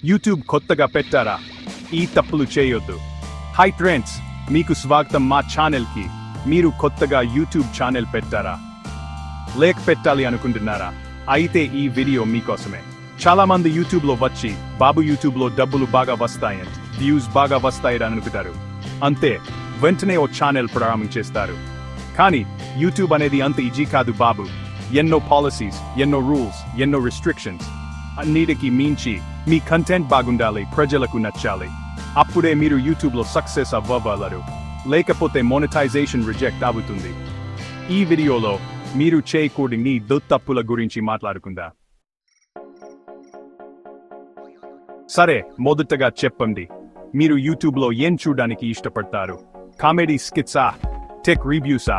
YouTube కొత్తగా పెట్టారా? ఈ తప్పులు చేయొద్దు. హై ఫ్రెండ్స్, మీకు స్వాగతం మా ఛానల్కి. మీరు కొత్తగా యూట్యూబ్ ఛానల్ పెట్టారా? లేక పెట్టాలి అనుకుంటున్నారా? అయితే ఈ వీడియో మీకోసమే. చాలా మంది యూట్యూబ్లో వచ్చి బాబు యూట్యూబ్లో డబ్బులు బాగా వస్తాయని, వ్యూస్ బాగా వస్తాయని అనుకుంటారు. అంతే, వెంటనే ఓ ఛానల్ ప్రారంభం చేస్తారు. కానీ యూట్యూబ్ అనేది అంత ఈజీ కాదు బాబు. ఎన్నో పాలసీస్, ఎన్నో రూల్స్, ఎన్నో రిస్ట్రిక్షన్స్. అన్నిటికీ మించి మీ కంటెంట్ బాగుండాలి, ప్రజలకు నచ్చాలి. అప్పుడే మీరు యూట్యూబ్లో సక్సెస్ అవ్వగలరు. లేకపోతే మోనిటైజేషన్ రిజెక్ట్ అవుతుంది. ఈ వీడియోలో మీరు చేయకూడని తప్పుల గురించి మాట్లాడుకుందాం. సరే, మొదటగా చెప్పండి, మీరు యూట్యూబ్లో ఏం చూడడానికి ఇష్టపడతారు? కామెడీ స్కిట్సా, టెక్ రివ్యూసా,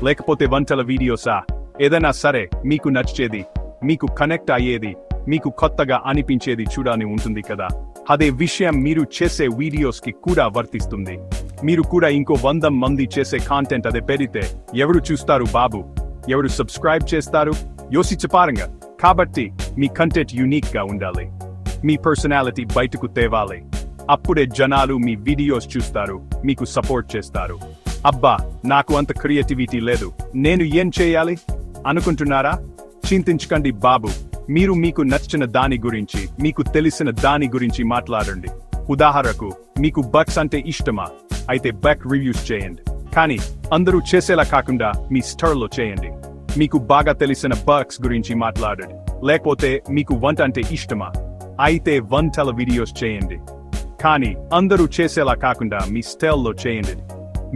లేకపోతే వంటల వీడియోసా? ఏదైనా సరే, మీకు నచ్చేది, మీకు కనెక్ట్ అయ్యేది, మీకు కొత్తగా అనిపించేది చూడాలని ఉంటుంది కదా. అదే విషయం మీరు చేసే వీడియోస్కి కూడా వర్తిస్తుంది. మీరు కూడా ఇంకో 100 మంది చేసే కాంటెంట్ అదే పెడితే ఎవరు చూస్తారు బాబు? ఎవరు సబ్స్క్రైబ్ చేస్తారు? యోచించపారంగా. కాబట్టి మీ కంటెంట్ యూనిక్ గా ఉండాలి. మీ పర్సనాలిటీ బయటకు తేవాలి. అప్పుడే జనాలు మీ వీడియోస్ చూస్తారు, మీకు సపోర్ట్ చేస్తారు. అబ్బా, నాకు అంత క్రియేటివిటీ లేదు, నేను ఏం చేయాలి అనుకుంటున్నారా? చింతించకండి బాబు. మీరు మీకు నచ్చిన దాని గురించి, మీకు తెలిసిన దాని గురించి మాట్లాడండి. ఉదాహరణకు, మీకు బగ్స్ అంటే ఇష్టమా? అయితే బగ్ రివ్యూస్ చేయండి. కానీ అందరూ చేసేలా కాకుండా మీ స్టైల్లో చేయండి. మీకు బాగా తెలిసిన బగ్స్ గురించి మాట్లాడండి. లేకపోతే మీకు వంట అంటే ఇష్టమా? అయితే వంటల వీడియోస్ చేయండి. కానీ అందరూ చేసేలా కాకుండా మీ స్టైల్లో చేయండి.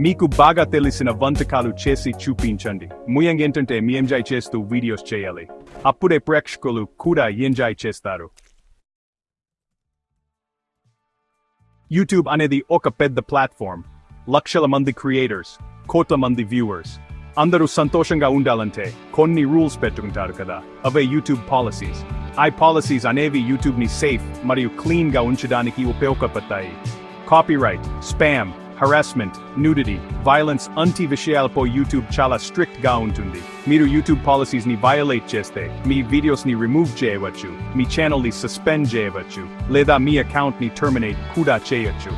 మీకు బాగా తెలిసిన వంటకాలు చేసి చూపించండి. ముఖ్యంగా ఏంటంటే మీ ఎంజాయ్ చేస్తూ వీడియోస్ చేయాలి. అప్పుడే ప్రేక్షకులు కూడా ఎంజాయ్ చేస్తారు. యూట్యూబ్ అనేది ఒక పెద్ద ప్లాట్ఫామ్. లక్షల మంది క్రియేటర్స్, కోట్ల మంది వ్యూవర్స్. అందరూ సంతోషంగా ఉండాలంటే కొన్ని రూల్స్ పెట్టుకుంటారు కదా. అవే యూట్యూబ్ పాలసీస్. ఆ పాలసీస్ అనేవి యూట్యూబ్ ని సేఫ్ మరియు క్లీన్ గా ఉంచడానికి ఉపయోగపడతాయి. Copyright, spam, harassment, nudity, violence వంటి విషయాలపై యూట్యూబ్ చాలా స్ట్రిక్ట్ గా ఉంటుంది. మీరు యూట్యూబ్ పాలసీస్ ని వయోలేట్ చేస్తే మీ వీడియోస్ ని రిమూవ్ చేయవచ్చు, మీ ఛానల్ ని సస్పెండ్ చేయవచ్చు, లేదా మీ అకౌంట్ ని టర్మినేట్ కూడా చేయొచ్చు.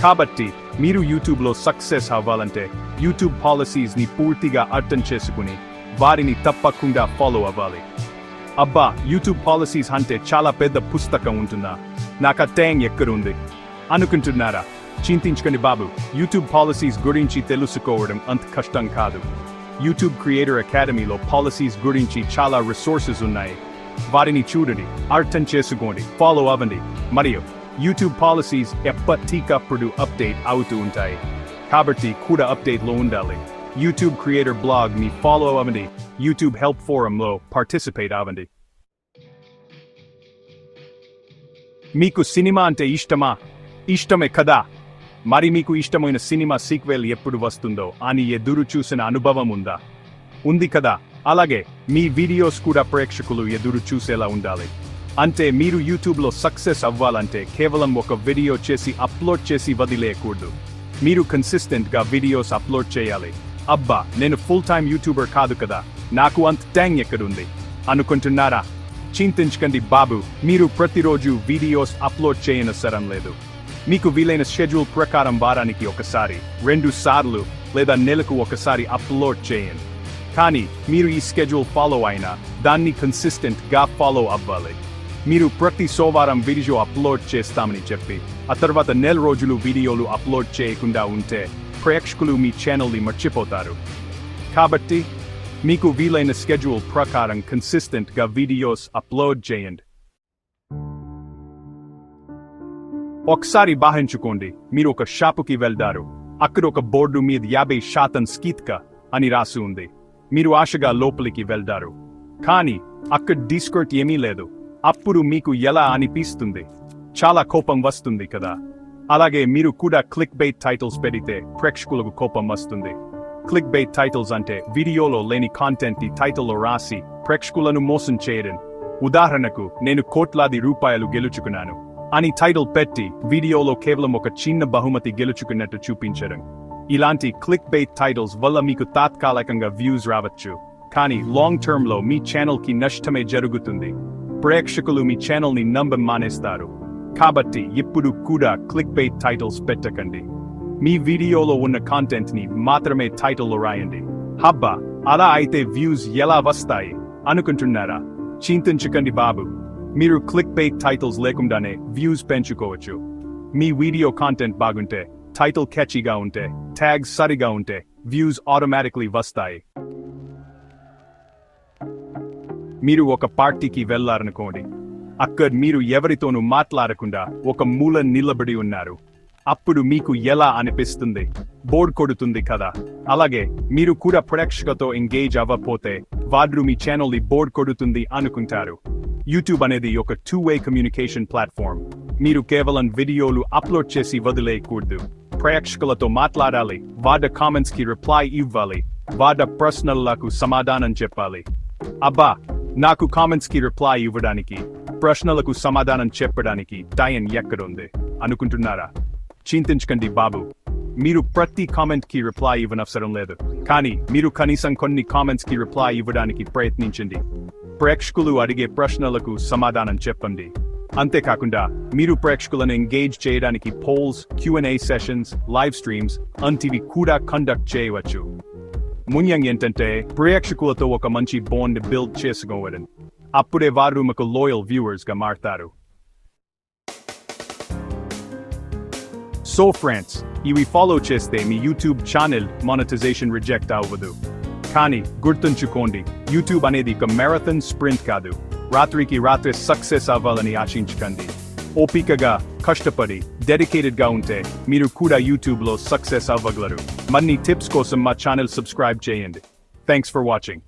కాబట్టి మీరు యూట్యూబ్లో సక్సెస్ అవ్వాలంటే యూట్యూబ్ పాలసీస్ ని పూర్తిగా అర్థం చేసుకుని వారిని తప్పకుండా ఫాలో అవ్వాలి. అబ్బా, యూట్యూబ్ పాలసీస్ అంటే చాలా పెద్ద పుస్తకం ఉంటుందా? నాకు అర్థం ఎక్కడుంది అనుకుంటున్నారా? చింతించకండి బాబు. యూట్యూబ్ పాలసీస్ గురించి తెలుసుకోవడం అంత కష్టం కాదు. యూట్యూబ్ క్రియేటర్ అకాడమీలో పాలసీస్ గురించి చాలా రిసోర్సెస్ ఉన్నాయి. వారిని చూడండి, అర్థం చేసుకోండి, ఫాలో అవ్వండి. మరియు యూట్యూబ్ పాలసీస్ ఎప్పటికప్పుడు అప్డేట్ అవుతూ ఉంటాయి. కాబట్టి కూడా అప్డేట్లో ఉండాలి. యూట్యూబ్ క్రియేటర్ బ్లాగ్ ని ఫాలో అవ్వండి. యూట్యూబ్ హెల్ప్ ఫోరంలో పార్టిసిపేట్ అవ్వండి. మీకు సినిమా అంటే ఇష్టమా? ఇష్టమే కదా. మరి మీకు ఇష్టమైన సినిమా సీక్వెల్ ఎప్పుడు వస్తుందో అని ఎదురు చూసిన అనుభవం ఉందా? ఉంది కదా. అలాగే మీ వీడియోస్ కూడా ప్రేక్షకులు ఎదురు చూసేలా ఉండాలి. అంటే మీరు యూట్యూబ్లో సక్సెస్ అవ్వాలంటే కేవలం ఒక వీడియో చేసి అప్లోడ్ చేసి వదిలేయకూడదు. మీరు కన్సిస్టెంట్ గా వీడియోస్ అప్లోడ్ చేయాలి. అబ్బా, నేను ఫుల్ టైమ్ యూట్యూబర్ కాదు కదా, నాకు అంత టైం ఎక్కడుంది అనుకుంటున్నారా? చింతించకండి బాబు. మీరు ప్రతిరోజు వీడియోస్ అప్లోడ్ చేయనవసరం లేదు. మీకు వీలైన షెడ్యూల్ ప్రకారం వారానికి ఒకసారి, 2 సార్లు లేదా నెలకు ఒకసారి అప్లోడ్ చేయండి. కానీ మీరు ఈ షెడ్యూల్ ఫాలో అయినా దాన్ని కన్సిస్టెంట్ గా ఫాలో అవ్వాలి. మీరు ప్రతి సోమవారం వీడియో అప్లోడ్ చేస్తామని చెప్పి ఆ తర్వాత నెల రోజులు వీడియోలు అప్లోడ్ చేయకుండా ఉంటే ప్రేక్షకులు మీ ఛానల్ని మర్చిపోతారు. కాబట్టి మీకు వీలైన షెడ్యూల్ ప్రకారం కన్సిస్టెంట్ గా వీడియోస్ అప్లోడ్ చేయండి. ఒకసారి భావించుకోండి, మీరు ఒక షాపుకి వెళ్తారు. అక్కడ ఒక బోర్డు మీద 50% స్కీత్క అని రాసి ఉంది. మీరు ఆశగా లోపలికి వెళ్తారు. కానీ అక్కడ డిస్కౌంట్ ఏమీ లేదు. అప్పుడు మీకు ఎలా అనిపిస్తుంది? చాలా కోపం వస్తుంది కదా. అలాగే మీరు కూడా క్లిక్ బైట్ టైటిల్స్ పెడితే ప్రేక్షకులకు కోపం వస్తుంది. క్లిక్ బైట్ టైటిల్స్ అంటే వీడియోలో లేని కాంటెంట్ ని టైటిల్లో రాసి ప్రేక్షకులను మోసం చేయడం. ఉదాహరణకు, నేను కోట్లాది రూపాయలు గెలుచుకున్నాను అని టైటిల్ పెట్టి వీడియోలో కేవలం ఒక చిన్న బహుమతి గెలుచుకున్నట్టు చూపించడం. ఇలాంటి క్లిక్ బైట్ టైటిల్స్ వల్ల మీకు తాత్కాలికంగా వ్యూస్ రావచ్చు, కానీ లాంగ్ టర్మ్ లో మీ ఛానల్ కి నష్టమే జరుగుతుంది. ప్రేక్షకులు మీ ఛానల్ ని నమ్మడం మానేస్తారు. కాబట్టి ఇప్పుడు కూడా క్లిక్ బైట్ టైటిల్స్ పెట్టకండి. మీ వీడియోలో ఉన్న కంటెంట్ ని మాత్రమే టైటిల్లో రాయండి. హబ్బా, అలా అయితే వ్యూస్ ఎలా వస్తాయి అనుకుంటున్నారా? చింతించకండి బాబు, మీరు క్లిక్ బైట్ టైటిల్స్ లేకుండానే వ్యూస్ పెంచుకోవచ్చు. మీ వీడియో కంటెంట్ బాగుంటే, టైటిల్ క్యాచీగా ఉంటే, ట్యాగ్స్ సరిగా ఉంటే వ్యూస్ ఆటోమేటిక్లీ వస్తాయి. మీరు ఒక పార్టీకి వెళ్లారనుకోండి. అక్కడ మీరు ఎవరితోనూ మాట్లాడకుండా ఒక మూల నిలబడి ఉన్నారు. అప్పుడు మీకు ఎలా అనిపిస్తుంది? బోర్ కొడుతుంది కదా. అలాగే మీరు కూడా ప్రేక్షకులతో ఎంగేజ్ అవ్వకపోతే వారు మీ ఛానల్ ని బోర్ కొడుతుంది అనుకుంటారు. యూట్యూబ్ అనేది ఒక 2-way కమ్యూనికేషన్ ప్లాట్ఫామ్. మీరు కేవలం వీడియోలు అప్లోడ్ చేసి వదిలేయకూడదు. ప్రేక్షకులతో మాట్లాడాలి, వారి కామెంట్స్ కి రిప్లై ఇవ్వాలి, వారి ప్రశ్నలకు సమాధానం చెప్పాలి. అబ్బా, నాకు కామెంట్స్ కి రిప్లై ఇవ్వడానికి, ప్రశ్నలకు సమాధానం చెప్పడానికి టైం ఎక్కడుంది అనుకుంటున్నారా? చింతించకండి బాబు, మీరు ప్రతి కామెంట్ కి రిప్లై ఇవ్వనవసరం లేదు. కానీ మీరు కనీసం కొన్ని కామెంట్స్ కి రిప్లై ఇవ్వడానికి ప్రయత్నించండి. ప్రేక్షకులు అడిగే ప్రశ్నలకు సమాధానం చెప్పండి. అంతేకాకుండా మీరు ప్రేక్షకులను ఎంగేజ్ చేయడానికి poles, Q&A sessions, live streams వంటివి కూడా కండక్ట్ చేయవచ్చు. ముఖ్యంగా ఏంటంటే ప్రేక్షకులతో ఒక మంచి బాండ్ బిల్డ్ చేసుకోవడం. అప్పుడే వారు మీకు లాయల్ వ్యూవర్స్ గా మారతారు. సో ఫ్రెండ్స్, ఇవి ఫాలో చేస్తే మీ యూట్యూబ్ ఛానల్ మానిటైజేషన్ రిజెక్ట్ అవ్వదు. కానీ గుర్తుంచుకోండి, యూట్యూబ్ అనేది ఒక మారథాన్ స్ప్రింట్ కాదు. రాత్రికి రాత్రి సక్సెస్ అవ్వాలని ఆశించకండి. ఓపికగా కష్టపడి డెడికేటెడ్ గా ఉంటే మీరు కూడా యూట్యూబ్ లో సక్సెస్ అవ్వగలరు. మరిన్ని టిప్స్ కోసం మా ఛానల్ సబ్స్క్రైబ్ చేయండి. Thanks for watching.